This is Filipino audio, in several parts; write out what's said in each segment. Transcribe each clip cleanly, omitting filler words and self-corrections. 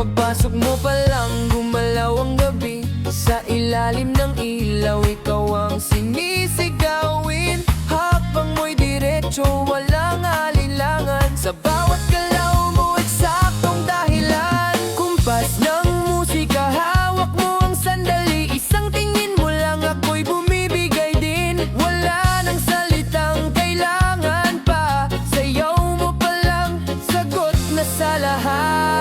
Pagpasok mo pa lang, gumalaw ang gabi. Sa ilalim ng ilaw, ikaw ang sinisigawin. Habang mo'y diretso, walang alinlangan. Sa bawat galaw mo, eksaktong dahilan. Kumpas ng musika, hawak mo ang sandali. Isang tingin mo lang, ako'y bumibigay din. Wala nang salitang kailangan pa. Sayaw mo pa lang, sagot na sa lahat.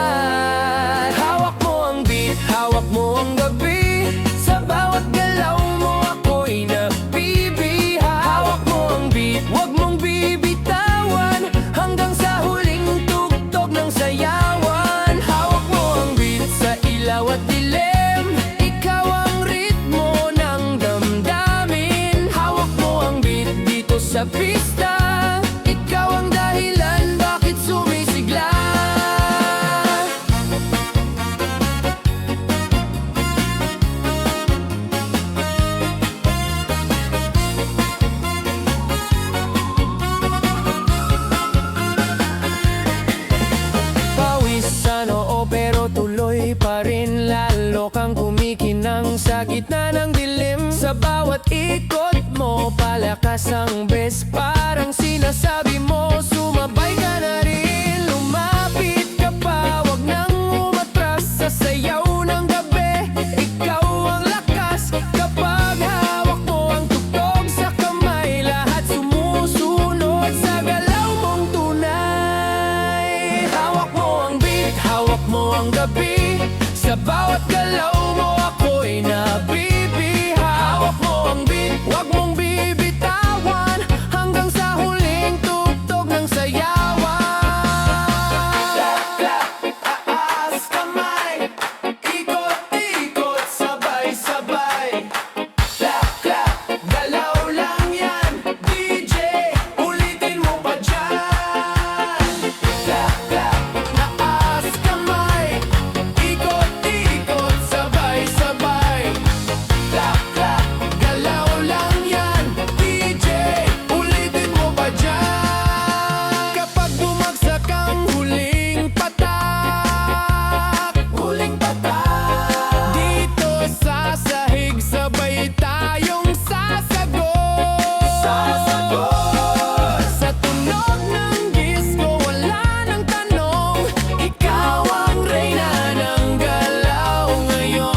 Hawak mo ang beat, hawak mo ang gabi. Sa bawat galaw mo, ako'y nabibiha. Hawak mo ang beat, wag mong bibitawan. Hanggang sa huling tugtog ng sayawan. Hawak mo ang beat sa ilaw at dilim. Ikaw ang ritmo ng damdamin. Hawak mo ang beat dito sa pista. Ikaw ang dahilan bakit sumisigla. Pawis sa noo pero tuloy pa rin. Lalo kang kumikinang sa gitna ng dilim. Sa bawat ikot mo, palakas ang bes. Parang sinasabi mo, sumabay ka na rin. Lumapit ka pa, wag nang umatras. Sa sayaw ng gabi, ikaw ang lakas. Kapag hawak mo ang tugtog sa kamay, lahat sumusunod sa galaw mong tunay. Hawak mo ang beat, hawak mo ang gabi. Sa bawat galaw mo, ako'y nabibiha. Hawak mo ang beat, wag mong bibitawan. Hanggang sa huling tugtog ng sayawan. Clap, clap, taas kamay. Ikot-ikot, sabay-sabay. Clap, clap, galaw lang yan. DJ, ulitin mo pa dyan. Clap, clap, taas kamay. Ikot-ikot, sabay-sabay. Clap, clap, galaw lang yan. DJ, ulitin mo pa dyan. Kapag bumagsak ang huling patak, dito sa sahig, sabay tayong sasagot. Sa tunog ng disco, wala nang tanong. Ikaw ang reyna ng galaw ngayon.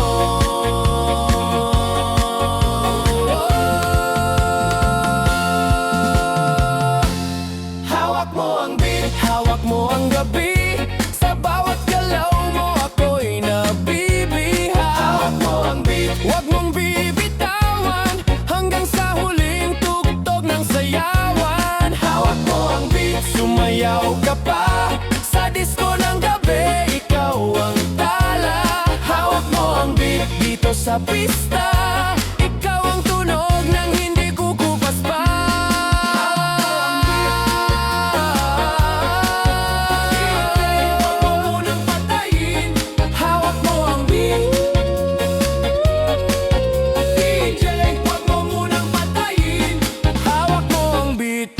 Hawak mo ang beat, hawak mo ang gabi. Sa bawat galaw mo, ako'y nabibiha. Hawak mo ang beat, wag mong bibitawan. Hanggang sa huling tugtog ng sayawan. Hawak mo ang beat, sumayaw ka pa. Sa disco ng gabi, ikaw ang tala. Hawak mo ang beat dito sa pista. Ikaw ang tunog ng hindi kukupas pa. Huwag mo munang patayin. Hawak mo ang beat. DJ, huwag mo munang patayin. Hawak mo ang beat.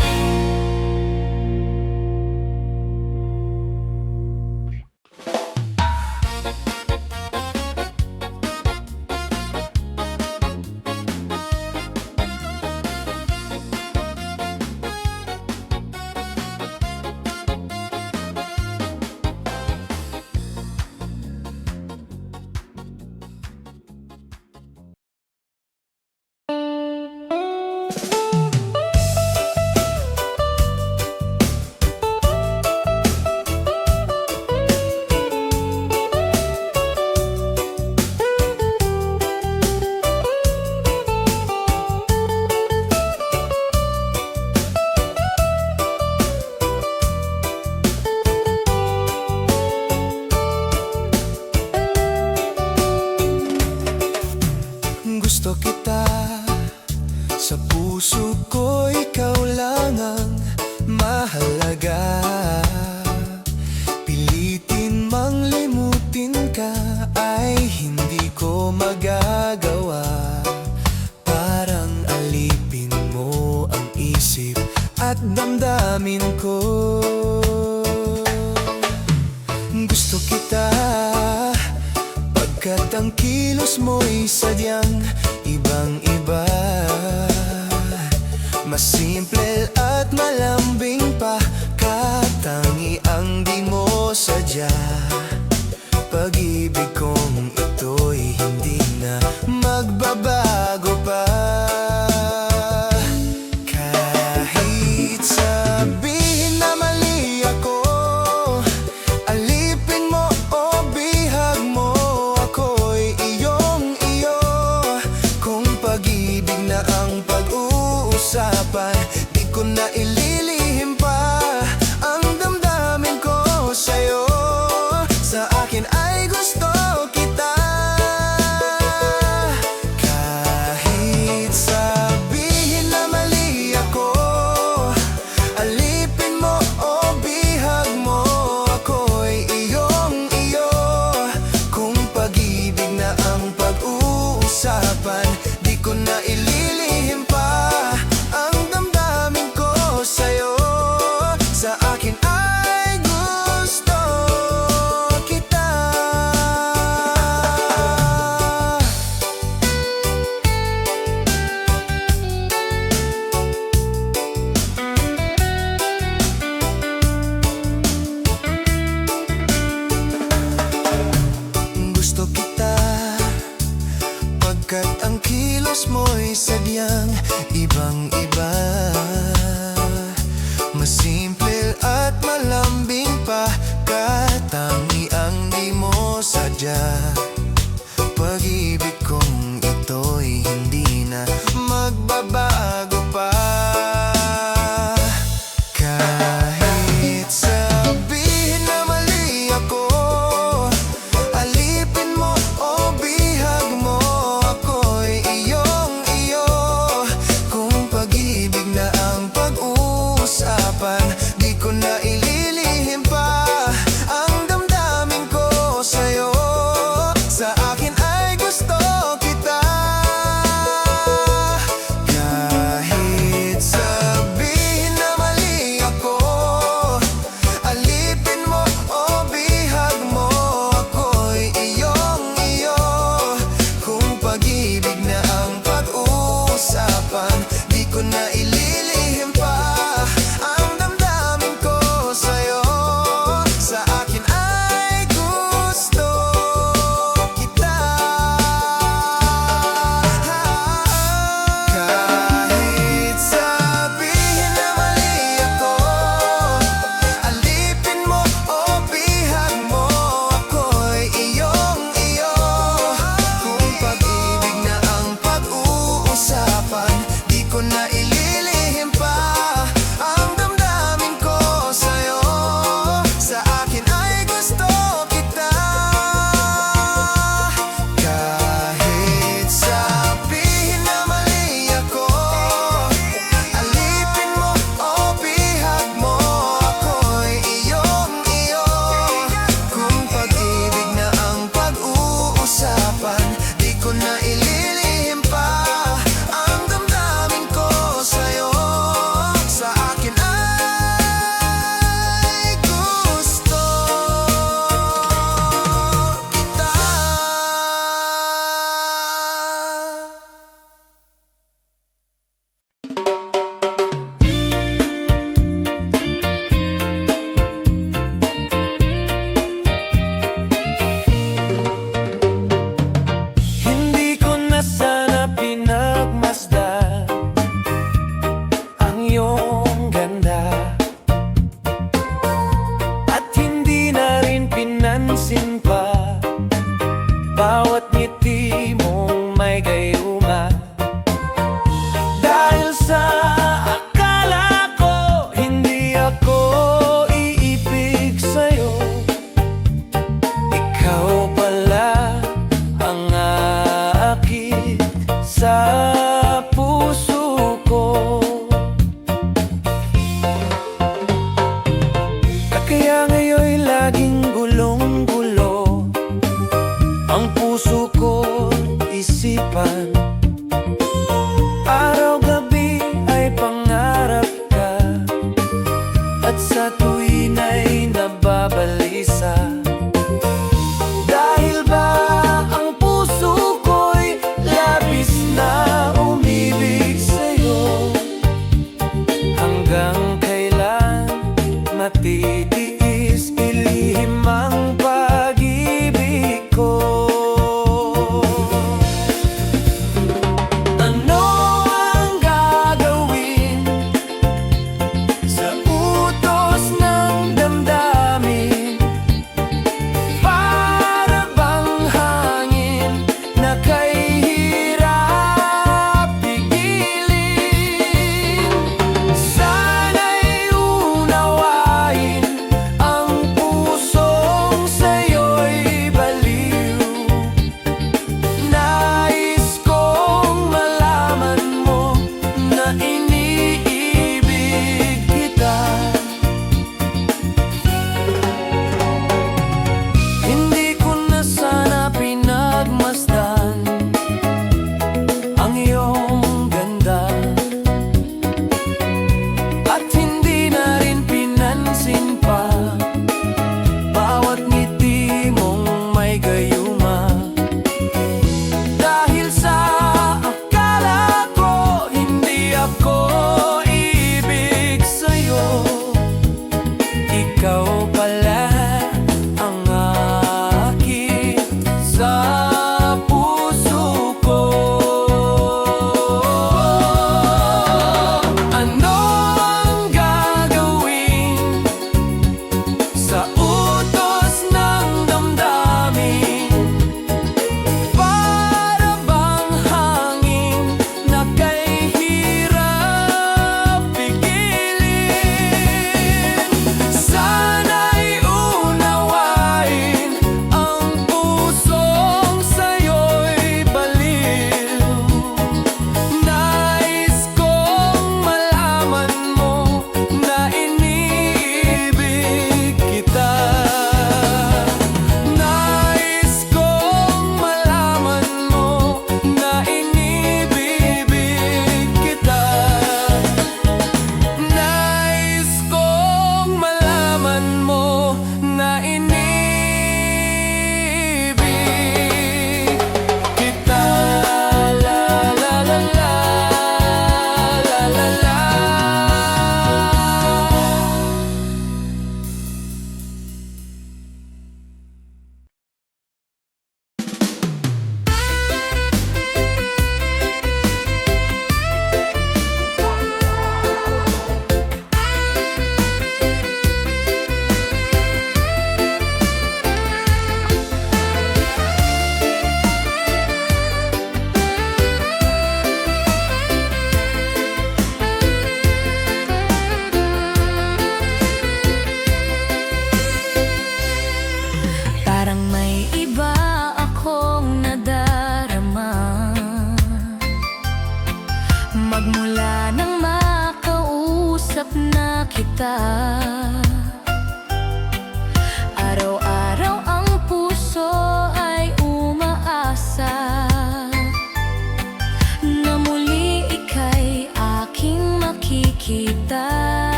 Gusto kita, sa puso ko ikaw lang ang mahalaga. Pilitin mang limutin ka ay hindi ko magagawa. Parang alipin mo ang isip at damdamin ko. Gusto kita, Pagkat ang kilos mo'y sadyang ibang-iba, mas simple at malambing pa, katangi ang di mo sadya. Pag-ibig kong ito'y hindi na magbabago pa. Kahit sabihin na mali ako, alipin mo o bihag mo, ako'y iyong-iyo. Kung pag-ibig na ang pag-uusapan, di ko na ililihim pa ang damdamin ko sa'yo. Sa akin ay gusto kita. Kahit sabihin na mali ako, alipin mo o bihag mo, ako'y iyong-iyo. Kung pag-ibig na ang pag-uusapan, di ko na ililihim pa ang damdamin ko sa'yo. Sa akin ay gusto kita. Gusto kita pagkat ang kilos mo'y sadyang ibang-iba, mas simple at malambing pa, katangi ang di mo sadya. Pag-ibig kong ito'y hindi na magbabago pa. Kahit sabihin na mali ako, alipin mo o bihag mo, ako'y iyong-iyo. Kung pag-ibig na ang pag-uusapan, di ko na ililihim pa ang damdamin ko sa'yo. Sa akin ay gusto kita. Kahit sabihin na mali ako, alipin mo o bihag mo, ako'y iyong-iyo. Kung pag-ibig na ang pag-uusapan, di ko na ililihim pa ang damdamin ko sa'yo. Sa akin ay gusto kita. Kahit sabihin na mali ako, alipin mo o bihag mo, ako'y iyong-iyo. Kung pag-ibig na ang pag-uusapan, di ko na ililihim pa ang damdamin ko sa'yo. Sa akin ay gusto kita. Kahit sabihin na mali ako, alipin mo o bihag mo, ako'y iyong-iyo. Kung pag-ibig na ang pag-uusapan, di ko na ililihim pa ang damdamin ko sa'yo. Sa akin ay gusto kita. Hindi ko na sana pinagmasdan ang iyong ganda, at hindi na rin pinansin pa bawat ngiti mong may gayuma. Dahil sa akala ko hindi ako iibig sa'yo, ikaw pala ang aakit sa puso ko. Kaya ngayon'y laging gulong-gulo ang puso ko, isipan. Araw-gabi ay pangarap ka, at sa tuwin ay nababalisa. Dahil ba ang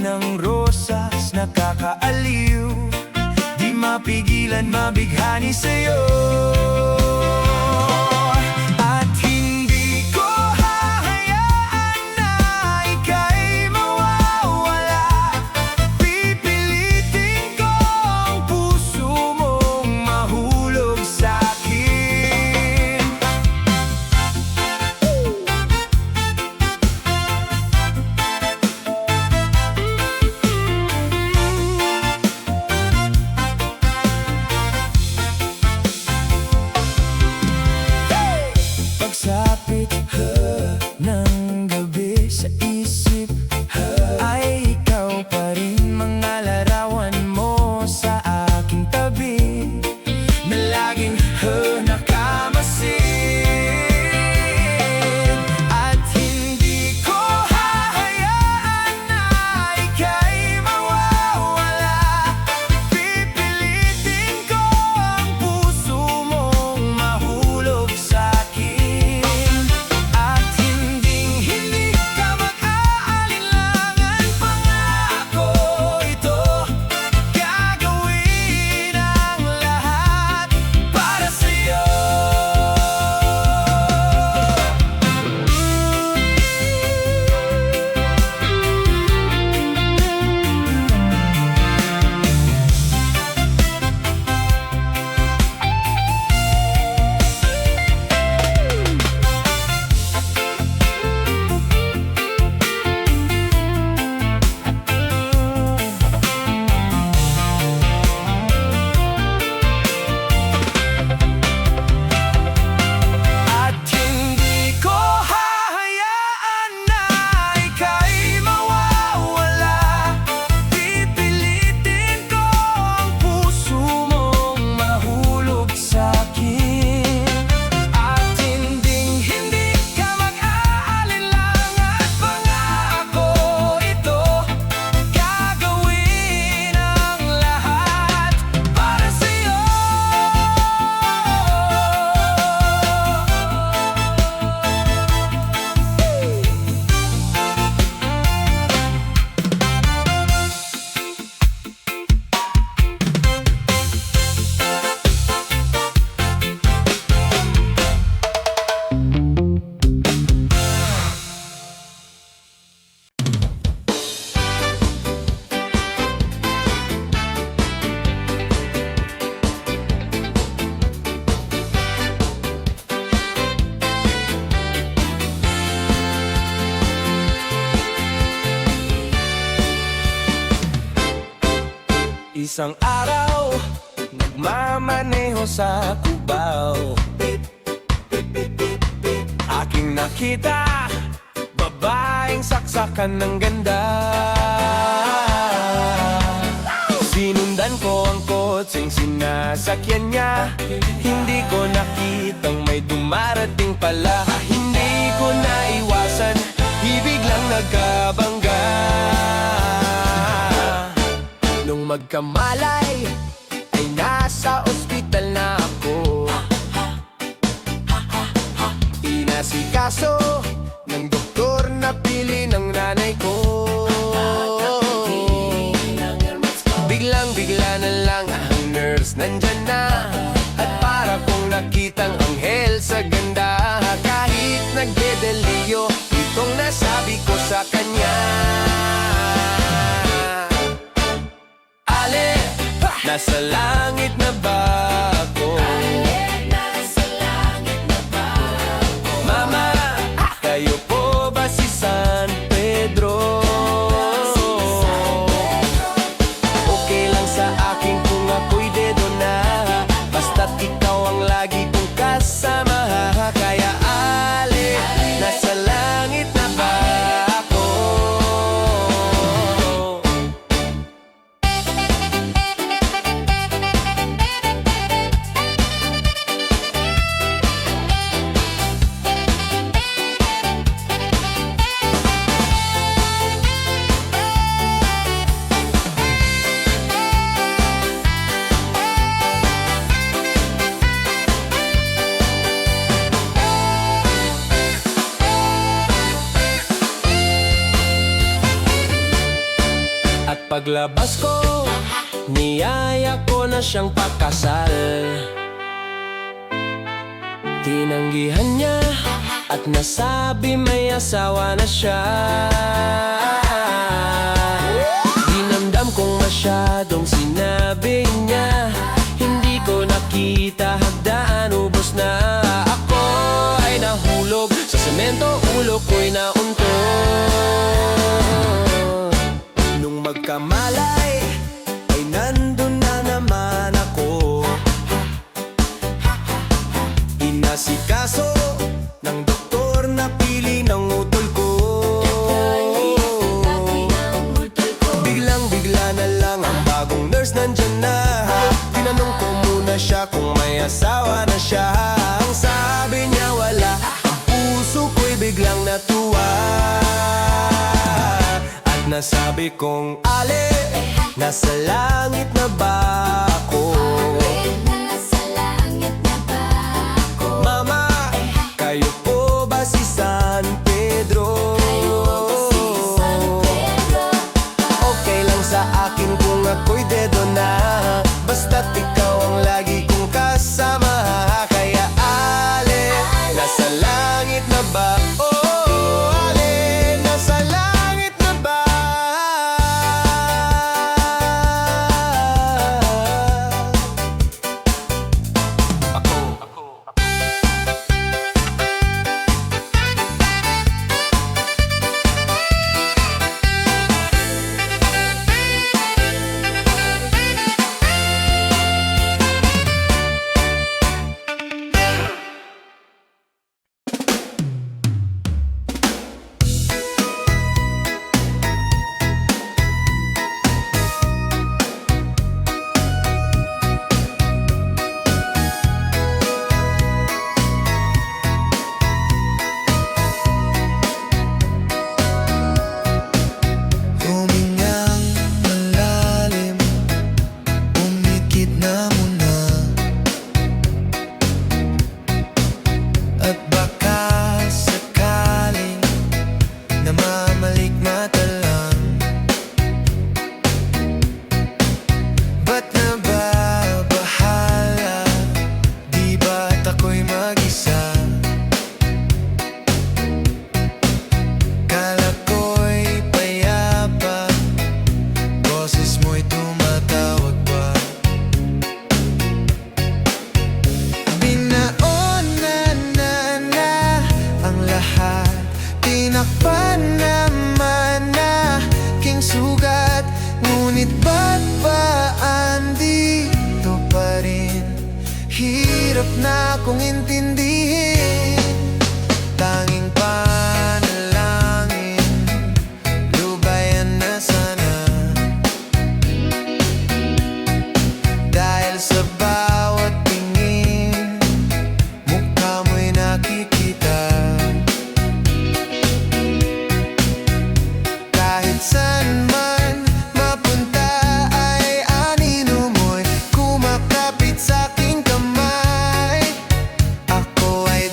ng rosas nakakaaliw, di mapigilan mabighani sa'yo. At hindi ko hahayaan na ika'y mawawala. Pipilitin ko ang puso mong mahulog sa'kin. Pagsapit ng gabi sa isip ay ikaw pa rin, mga larawan mo sa aking tabi na laging nakamasid. At hindi ko hahayaan na ika'y mawawala. Pipilitin ko ang puso mong mahulog sa'kin. At hindi ka mag-aalinlangan, pangako ito. Gagawin ang lahat para sa'yo. At hindi ko hahayaan na ika'y mawawala. Pipilitin ko ang puso mong mahulog sa'kin. At hindi ka mag-aalinlangan, pangako ito. Gagawin ang lahat para sa'yo. Isang araw, nagmamaneho sa Cubao, aking nakita babaeng saksakan ng ganda. Sinundan ko ang kotseng sinasakyan niya. Hindi ko nakitang may dumarating pala. Hindi ko naiwasan, ibiglang nagkabangga. Nung magkamalay ay nasa ospital na ako. Inasikaso ng doktor na pili ng nanay ko. Biglang-bigla na lang ang nurse nandyan na. At para kong nakitang anghel sa ganda. Kahit nagdedeliyo, itong nasabi ko sa kanya. Ale, nasa langit na ba ako? Mama, kayo po ba si San Pedro? Okay lang sa akin kung ako'y dedo na, basta't ikaw ang lagi kong kasama. Kaya ale, nasa langit na ba ako? paglabas ko, niyaya ko na siyang pakasal. Tinanggihan niya at nasabi may asawa na siya. Dinamdam kong masyadong sinabi niya, hindi ko nakita hagdaan, ubos na. Ako ay nahulog sa semento, ulo ko'y naunto. Nung magkamalay ay nandun na naman ako, inasikaso ng doktor na pili ng utol ko. Biglang-bigla na lang ang bagong nurse nandyan na. Tinanong ko muna siya kung may asawa na siya. Ang sabi niya wala, ang puso ko'y biglang natuwa. At nasabi kong, Ale, nasa langit na ba ako? Mama, kayo po ba si San Pedro? Okay lang sa akin kung ako'y dedo na, basta't ikaw ang lagi kong kasama. Kaya Ale, nasa langit na ba? Oh, Ale, nasa langit na ba? Humingang malalim, umikit na muna, at baka sakaling namamalikmata lang. Ba't nababahala? Di ba't ako'y mag-isa? Kala ko'y payapa, boses mo'y tumatawag pa. Binaonan na ang lahat, tinakpan naman na king sugat. Ngunit ba't ba andito pa rin? Hirap na kong intindihin. Tanging panalangin, lubayan na sana. Dahil sa bawat tingin, mukha mo'y nakikita. Kahit saan man mapunta ay anino mo'y kumakapit sa aking kamay. Ako ay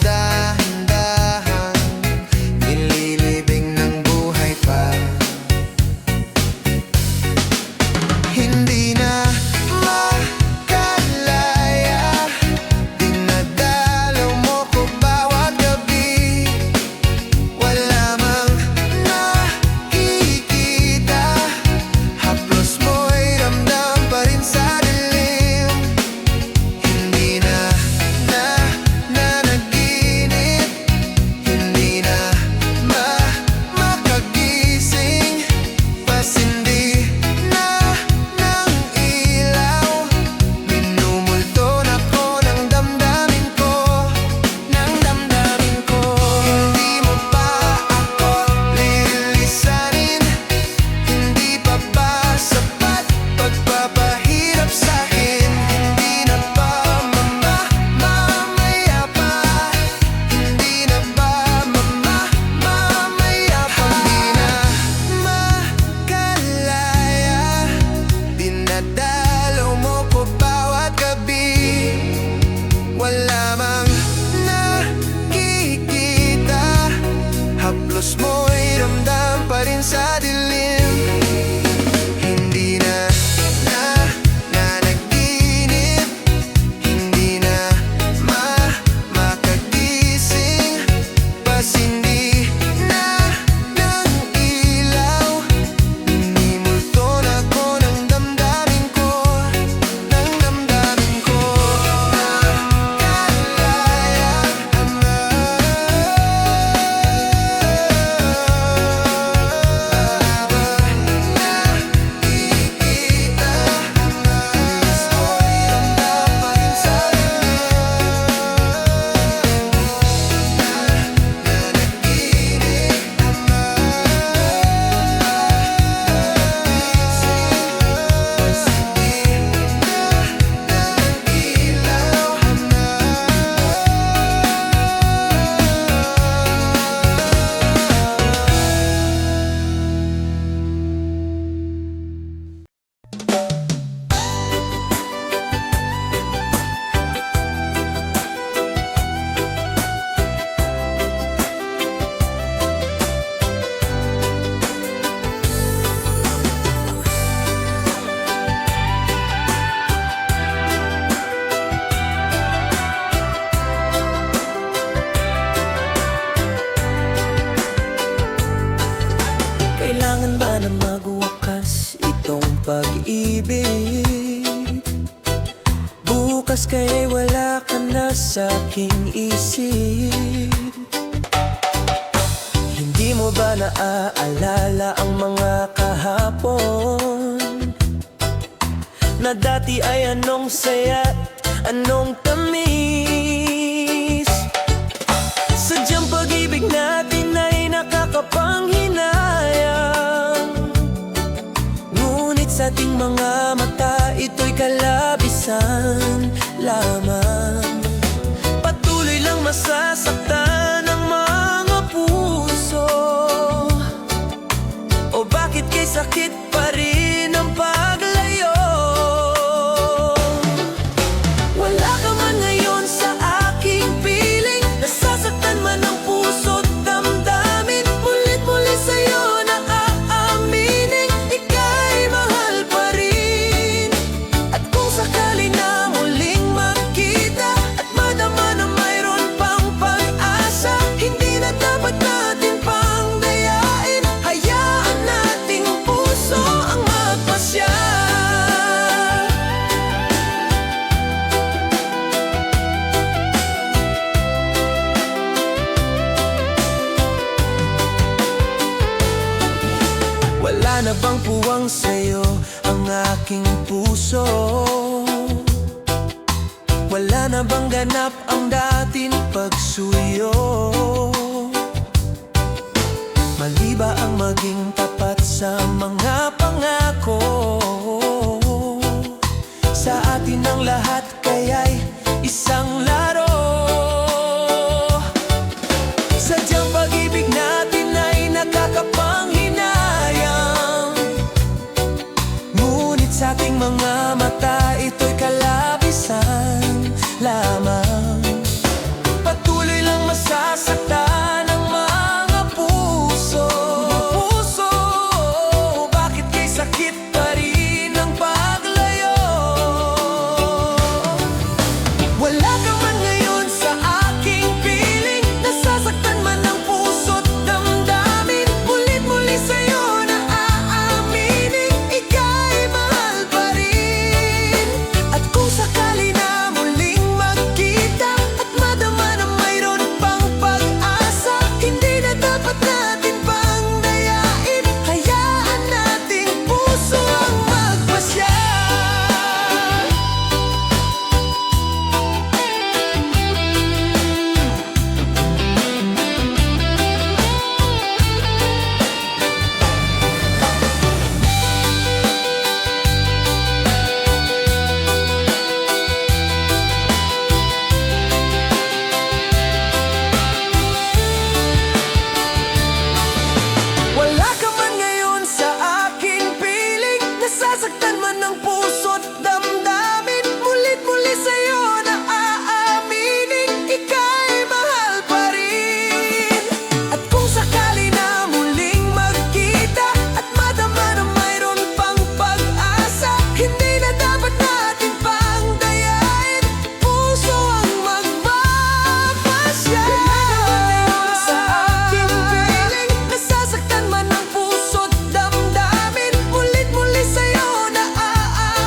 pag-ibig. Bukas kaya'y wala ka na sa'king isip. Hindi mo ba naaalala ang mga kahapon na dati ay anong saya't anong tamis? Sadyang pag-ibig natin ay nakakapanghinayang, ngunit sa ating mga mata ito'y kalabisan lamang. Patuloy lang masasaktan ang mga puso, o bakit kay sakit pa rin ang paglayo? Wala ka man ngayon sa aking piling, nasasaktan man ang puso't damdamin. Mulit-muli sa'yo na aaminin, ika'y mahal pa rin. At kung sakali na muling magkita at madama na mayroon pang pag-asa, hindi na dapat natin pang dayain, hayaan nating puso ang magpasya. Wala na bang puwang sa'yo ang aking puso? Wala na bang ganap ang dating pagsuyo? Mali ba ang maging tapat sa mga pangako? Sa atin ang lahat kaya'y isang laro. Sadyang pag-ibig natin ay nakakapanghinayang, ngunit sa ating mga mata ito'y kalabisan lamang. Patuloy lang masasaktan ang mga puso, bakit kay sakit pa rin ang paglayo? Wala ka man ngayon sa aking piling, nasasaktan man ang puso't damdamin. Mulit-muli sa'yo na aaminin, ika'y mahal pa rin. At kung sakali na muling magkita at madama na mayroon pang pag-asa, hindi na dapat natin pang dayain, hayaan nating puso ang magpasya. Wala ka man ngayon sa aking piling, nasasaktan man ang puso't damdamin. Mulit-muli sa'yo na aaminin, ika'y mahal pa rin. At kung sakali na muling magkita at madama na mayroon pang pag-asa, hindi na dapat natin pang dayain, puso ang magpapasya. Sa aking piling, nasasaktan man ang puso't damdamin. Mulit-muli sa'yo na aaminin,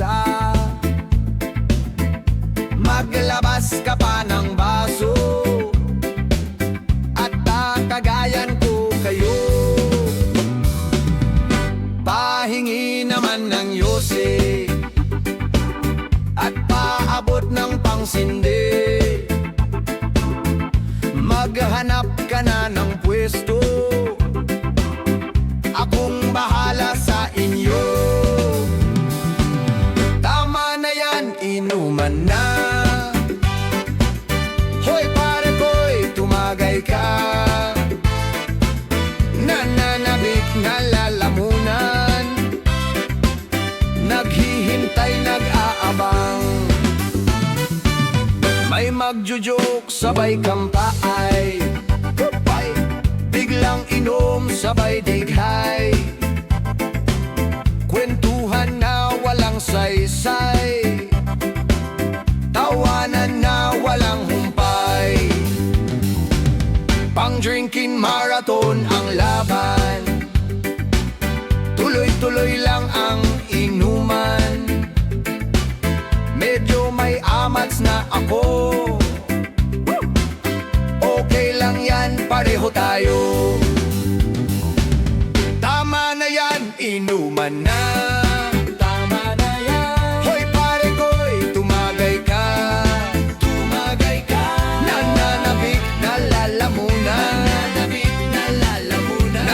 isa. Maglabas ka pa ng baso at kagayan ko kayo. Pahingi naman ng yose at paabot ng pangsindi. Maghanap ka na ng pwesto, akong bahala sa inyo. Tama na yan, inuman na. Hoy pare ko'y tumagay ka. Nananabik na lalamunan, naghihintay, nag-aabang. May magjujoke, sabay kampay, biglang inom, sabay dighay. Kwentuhan na walang saysay, tawanan na walang humpay. Pang-drinking marathon ang laban, tuloy-tuloy lang ang inuman. Medyo may amats na ako, okay lang yan, pareho tayo. Tama na yan, inuman na. Tama na yan. Hoy pare ko'y tumagay ka. Tumagay ka. Nananabik na lalamunan. Nananabik na lalamunan.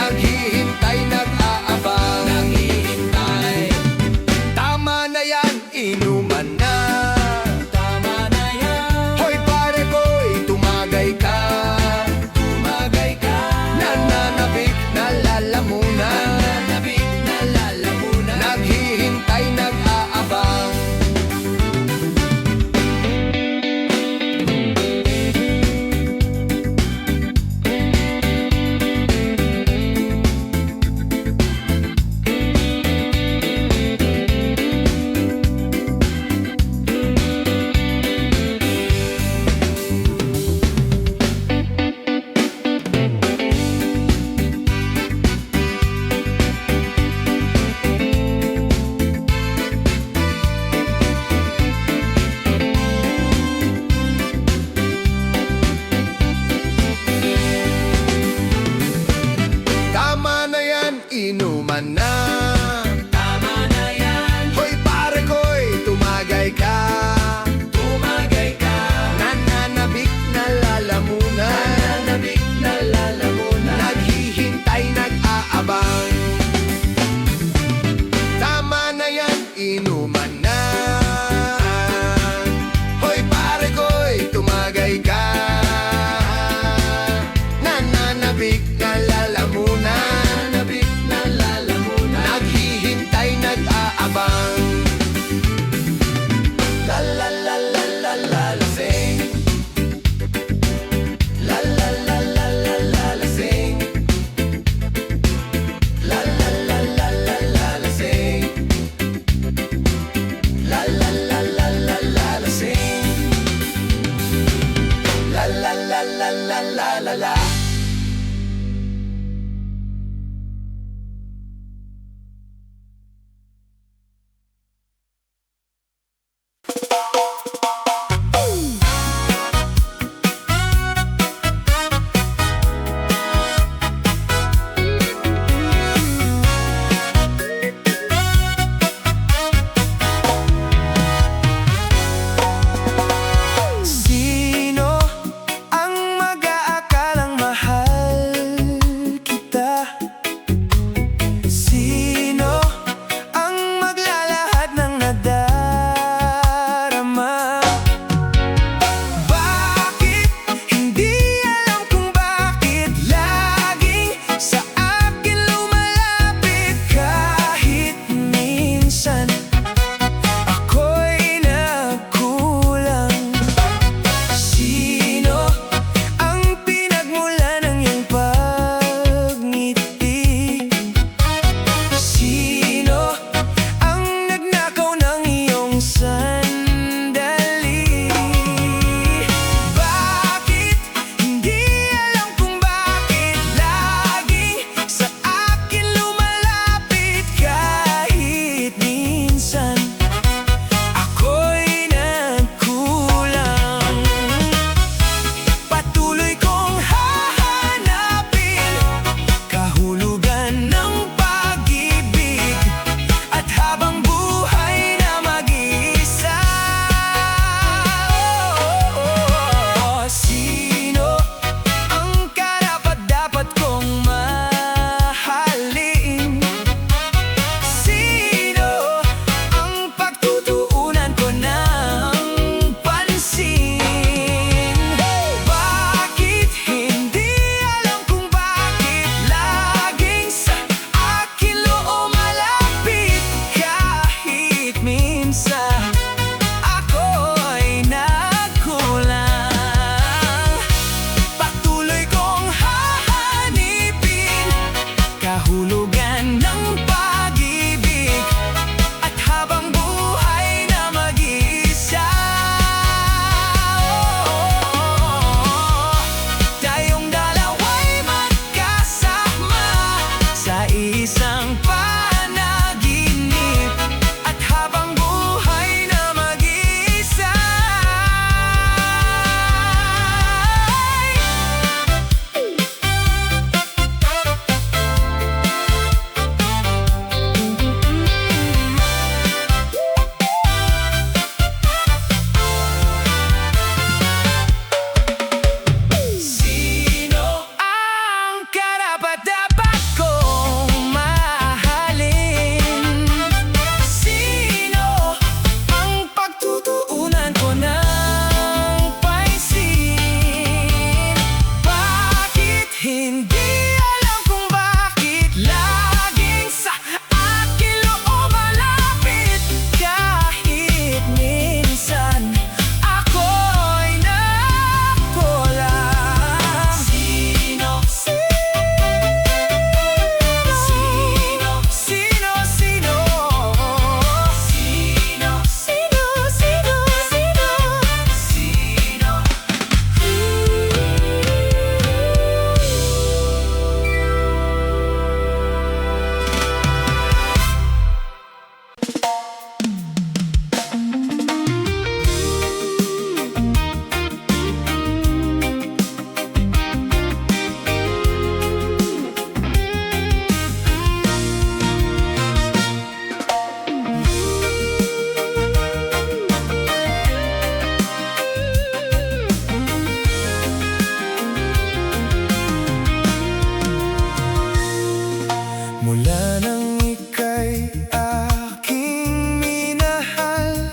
Mula nang ika'y aking minahal,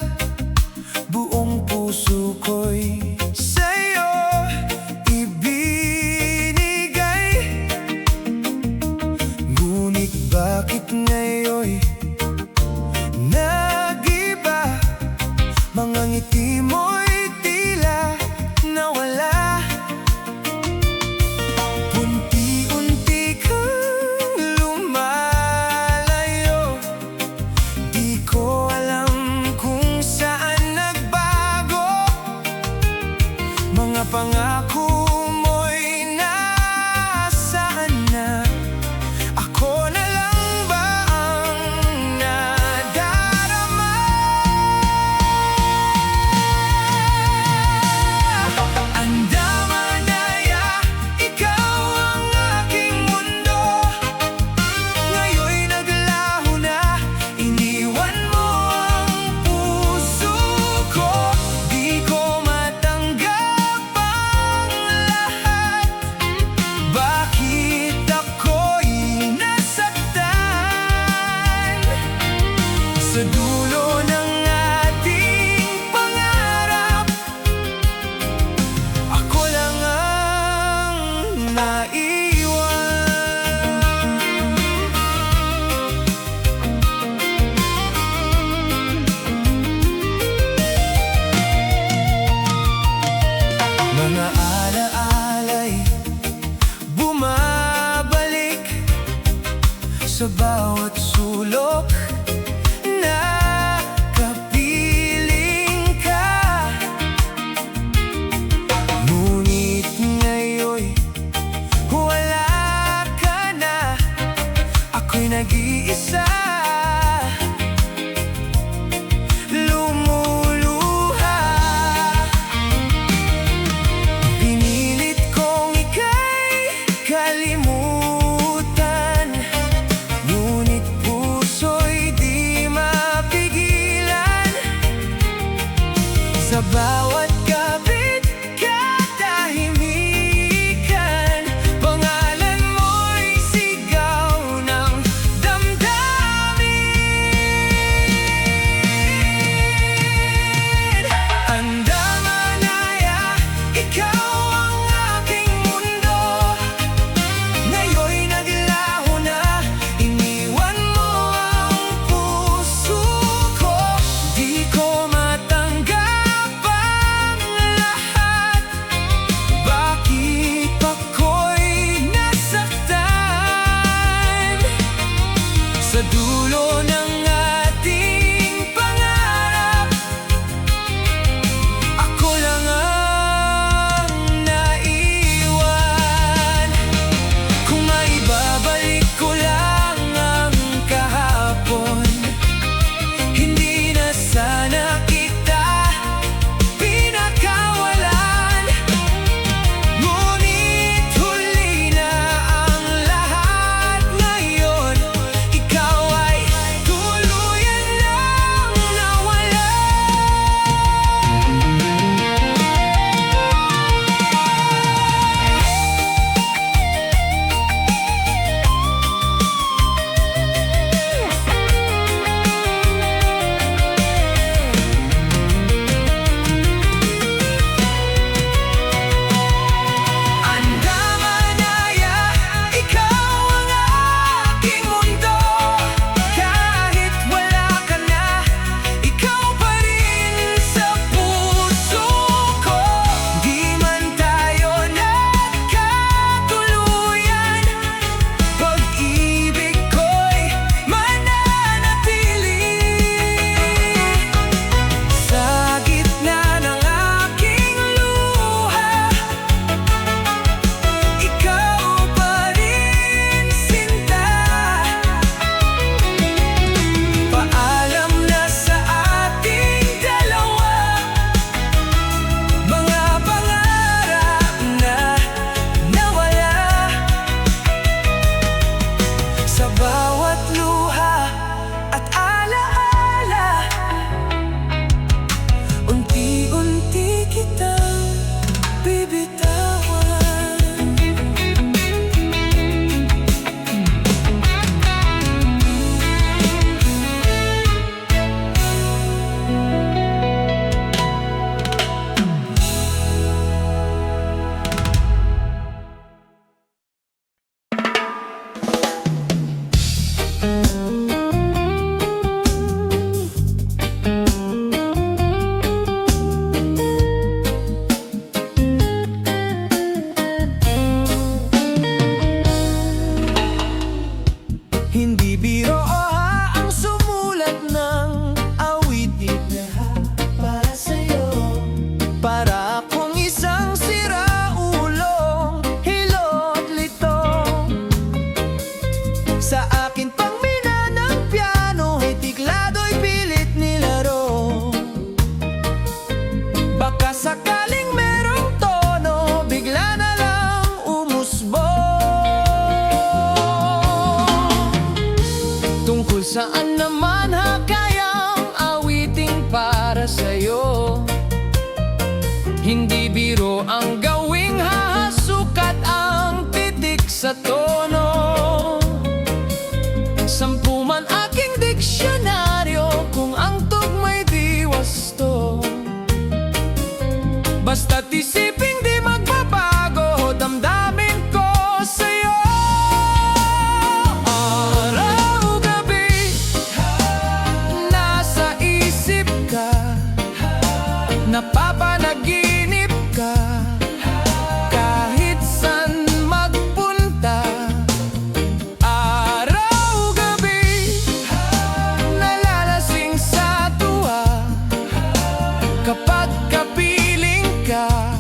buong puso ko'y sa'yo ibinigay. Ngunit bakit ngayon'y nag-iba? Mga ngiti mo'y tila nawala. Unti-unti kang lumalayo, di ko alam kung saan nagbago. Mga pangako mo'y nasaan na? Ako na lang ba ang nadarama? Andamanaya, ikaw ang aking mundo. Ngayon'y naglaho na, iniwan mo ang puso ko. Di ko matanggap ang lahat. Bakit ako'y nasaktan? Sa dulo ng ating pangarap, ako lang ang naiwan. Mga alaala'y bumabalik sa bawat sulok na Napapanaginip ka kahit san magpunta, araw-gabi nalalasing sa tuwa. Kapag kapiling ka,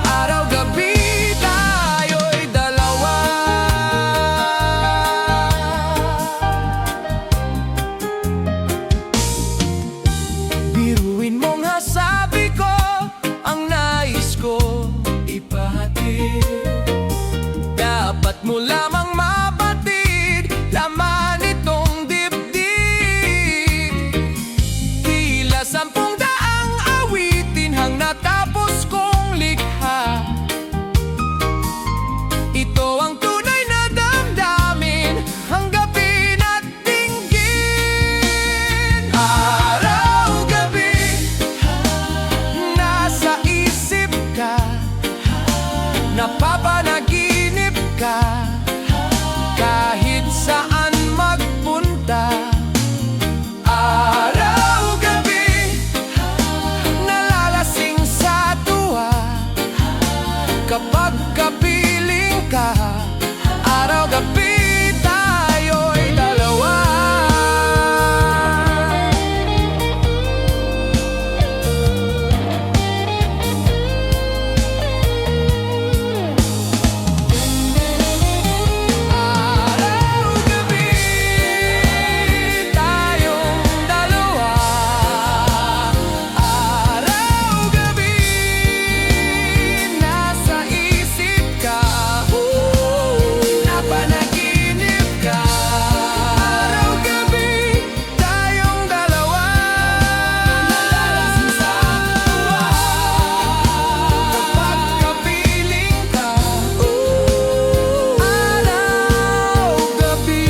araw-gabi tayo'y dalawa. Biruin mo nga, sabi ko, ang nais ko ipahatid. Dapat mo lamang mabatid laman itong dibdib. Tila 10,000 awitin hang natapos kong likha. Ito ang tunay na damdamin, ang gabi na't dinggin. Araw-gabi nasa isip ka, napapanaginip ka kahit saan magpunta. Araw-gabi nalalasing sa tuwa. Kapag kapiling ka, araw-gabi tayo'y dalawa. Araw-gabi tayong dalawa. Araw-gabi nasa isip ka, napanaginip ka. Araw-gabi tayong dalawa. Nalalasing sa tuwa. Kapag kapiling ka, araw-gabi.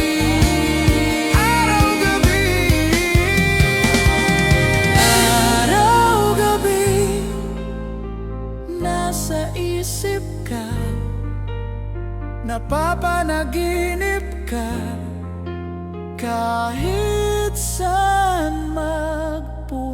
Araw-gabi nasa isip ka, napapanaginip ka kahit saan magpunta.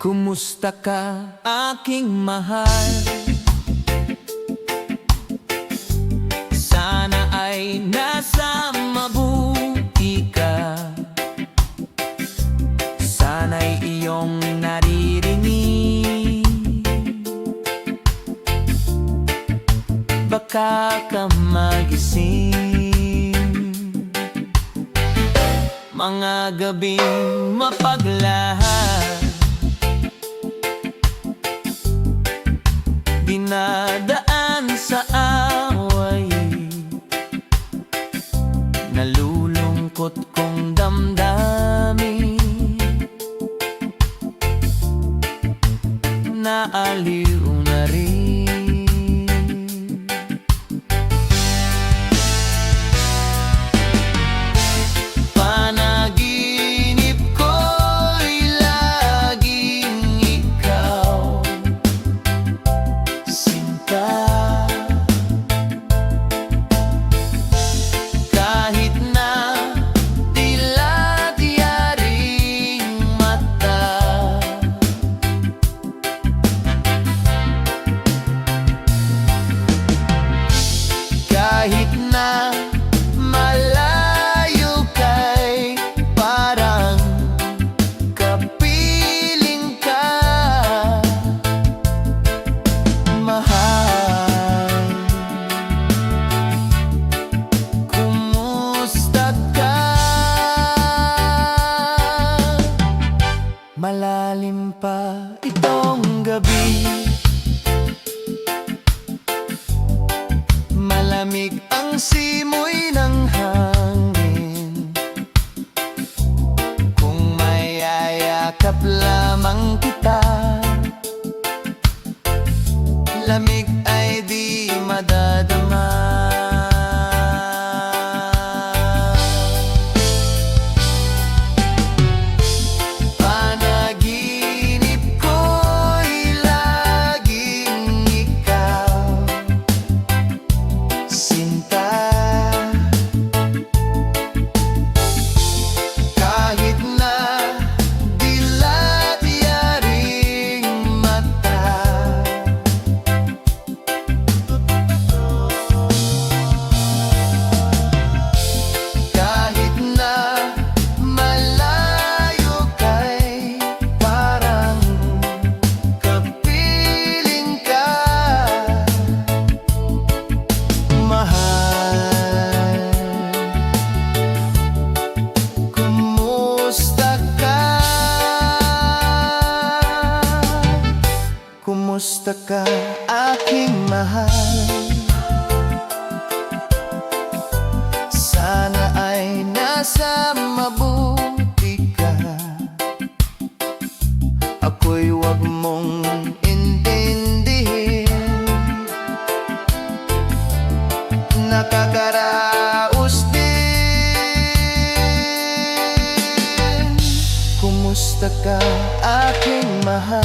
Kumusta ka, aking mahal? Sana ay nasa mabuti ka. Sana'y iyong naririnig, baka ka magising. Mga gabing mapaglahat, dinadaan sa away, nalulungkot kong damdamin, naaliw na rin. Panaginip ko'y laging ikaw, sinta. Kahit na dilat yaring mata, kahit na malayo kay parang kapiling ka, mahal. Kumusta ka? Malalim pa itong gabi, malamig ang simoy ng hangin. Kung mayayakap lamang kita, lamig ay di madadama. nakakaraos din. Kumusta ka, aking mahal?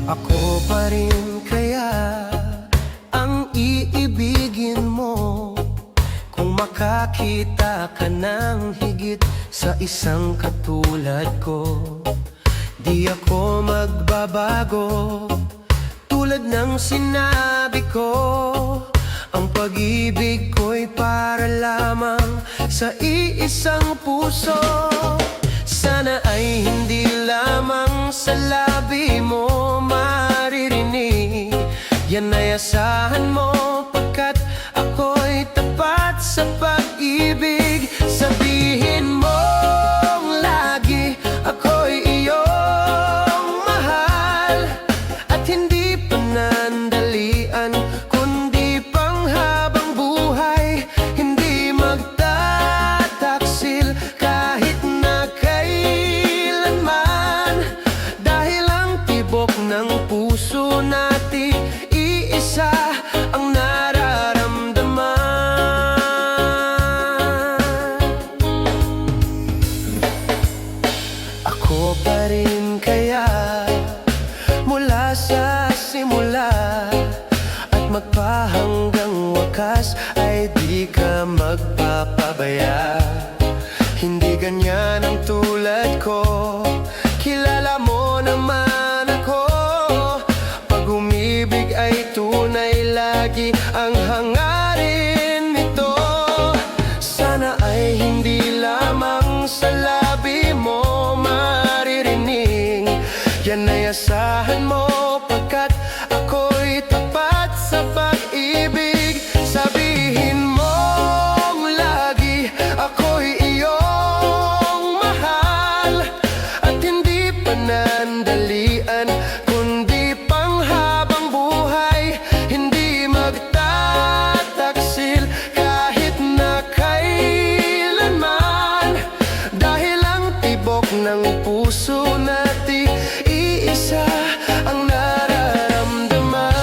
Ako pa rin kaya ang iibigin mo kung makakita ka ng higit sa isang katulad ko. Di ako magbabago, tulad ng sinabi ko. Ang pag-ibig ko'y para lamang sa iisang puso. Sana ay hindi lamang sa labi mo maririnig. Yan ay asahan mo, pagkat ako'y tapat sa pag-ibig. Sabihin mo lagi, ako'y iyong mahal, at hindi panandalian, kundi panghabang buhay. Hindi magtataksil kahit na kailanman, dahil ang tibok ng puso natin iisa ang nararamdaman. Ako pa rin kaya mula sa simula at magpahanggang wakas ay di ka magpapabaya. Hindi ganyan ang tulad ko, kilala mo naman ako. Pag umibig ay tunay, lagi ang hangarin nito. Sana ay hindi lamang sa labi mo maririnig. Yan ay asahan mo, pagkat ako'y tapat sa pag-ibig. Sabihin mo lagi, ako'y iyong mahal, at hindi panandalian, kundi panghabang buhay. Hindi magtataksil kahit na kailanman, dahil ang tibok ng puso natin iisa ang nararamdaman.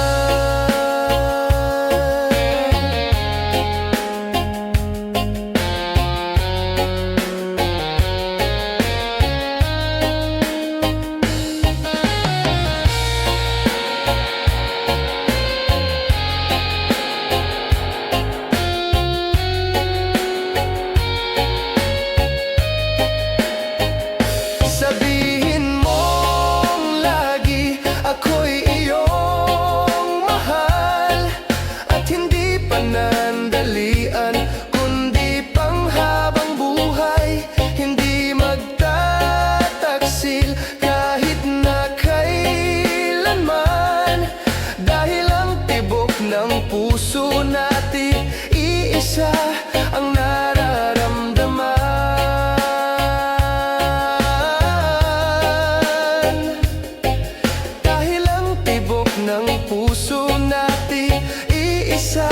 Sabihin mo lagi, ako'y iyong mahal, at hindi panandalian, kundi panghabang buhay. Hindi magtataksil kahit na kailanman, dahil ang tibok ng puso natin iisa ang nararamdaman. Dahil ang tibok ng puso natin iisa